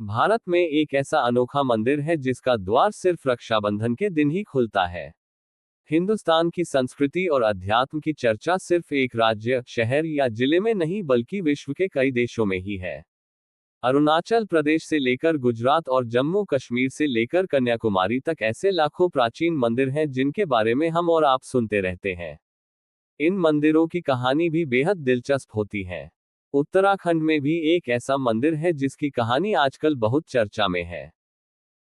भारत में एक ऐसा अनोखा मंदिर है जिसका द्वार सिर्फ रक्षाबंधन के दिन ही खुलता है। हिंदुस्तान की संस्कृति और अध्यात्म की चर्चा सिर्फ एक राज्य, शहर या जिले में नहीं बल्कि विश्व के कई देशों में ही है। अरुणाचल प्रदेश से लेकर गुजरात और जम्मू कश्मीर से लेकर कन्याकुमारी तक ऐसे लाखों प्राचीन मंदिर हैं जिनके बारे में हम और आप सुनते रहते हैं। इन मंदिरों की कहानी भी बेहद दिलचस्प होती है। उत्तराखंड में भी एक ऐसा मंदिर है जिसकी कहानी आजकल बहुत चर्चा में है।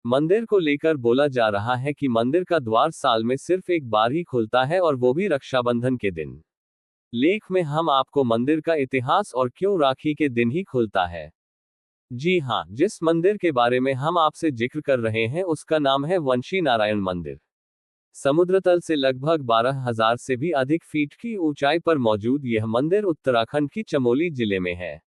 मंदिर को लेकर बोला जा रहा है कि मंदिर का द्वार साल में सिर्फ एक बार ही खुलता है और वो भी रक्षाबंधन के दिन। लेख में हम आपको मंदिर का इतिहास और क्यों राखी के दिन ही खुलता है। जी हाँ, जिस मंदिर के बारे में हम आपसे जिक्र कर रहे हैं उसका नाम है वंशी नारायण मंदिर। समुद्र तल से लगभग 12,000 से भी अधिक फीट की ऊंचाई पर मौजूद यह मंदिर उत्तराखंड की चमोली जिले में है।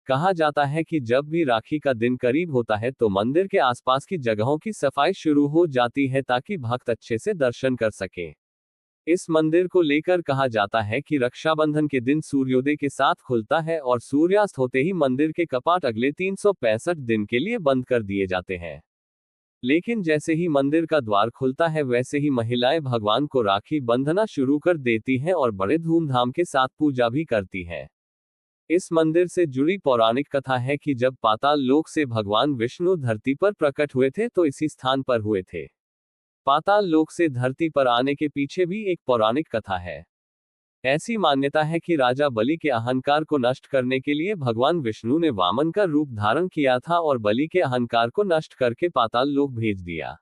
कहा जाता है कि जब भी राखी का दिन करीब होता है तो मंदिर के आसपास की जगहों की सफाई शुरू हो जाती है ताकि भक्त अच्छे से दर्शन कर सके। इस मंदिर को लेकर कहा जाता है कि रक्षाबंधन के दिन सूर्योदय के साथ खुलता है और सूर्यास्त होते ही मंदिर के कपाट अगले 365 दिन के लिए बंद कर दिए जाते हैं। लेकिन जैसे ही मंदिर का द्वार खुलता है वैसे ही महिलाएं भगवान को राखी बंधना शुरू कर देती हैं और बड़े धूमधाम के साथ पूजा भी करती हैं। इस मंदिर से जुड़ी पौराणिक कथा है कि जब पाताल लोक से भगवान विष्णु धरती पर प्रकट हुए थे तो इसी स्थान पर हुए थे। पाताल लोक से धरती पर आने के पीछे भी एक पौराणिक कथा है। ऐसी मान्यता है कि राजा बलि के अहंकार को नष्ट करने के लिए भगवान विष्णु ने वामन का रूप धारण किया था और बलि के अहंकार को नष्ट करके पाताल लोक भेज दिया।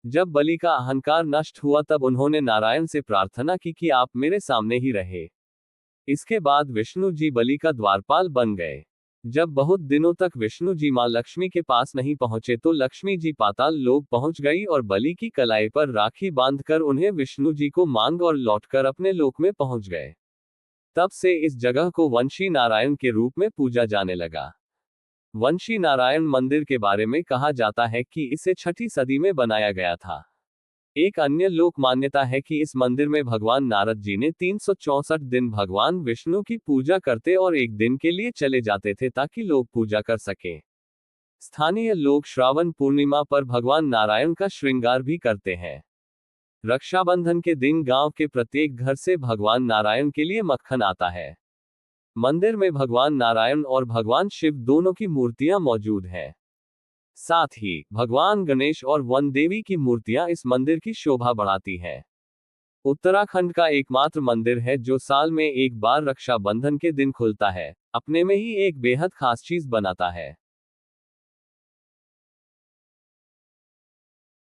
जब बलि का अहंकार नष्ट हुआ तब उन्होंने नारायण से प्रार्थना की कि आप मेरे सामने ही रहे। इसके बाद विष्णु जी बलि का द्वारपाल बन गए। जब बहुत दिनों तक विष्णु जी मां लक्ष्मी के पास नहीं पहुंचे तो लक्ष्मी जी पाताल लोक पहुंच गई और बलि की कलाई पर राखी बांधकर उन्हें विष्णु जी को मांग और लौटकर अपने लोक में पहुंच गए। तब से इस जगह को वंशी नारायण के रूप में पूजा जाने लगा। वंशी नारायण मंदिर के बारे में कहा जाता है कि इसे 6ठी सदी में बनाया गया था। एक अन्य लोक मान्यता है कि इस मंदिर में भगवान नारद जी ने 364 दिन भगवान विष्णु की पूजा करते और एक दिन के लिए चले जाते थे ताकि लोग पूजा कर सकें। स्थानीय लोग श्रावण पूर्णिमा पर भगवान नारायण का श्रृंगार भी करते हैं। रक्षाबंधन के दिन गांव के प्रत्येक घर से भगवान नारायण के लिए मक्खन आता है। मंदिर में भगवान नारायण और भगवान शिव दोनों की मूर्तियां मौजूद हैं। साथ ही भगवान गणेश और वन देवी की मूर्तियां इस मंदिर की शोभा बढ़ाती हैं। उत्तराखंड का एकमात्र मंदिर है जो साल में एक बार रक्षाबंधन के दिन खुलता है, अपने में ही एक बेहद खास चीज बनाता है।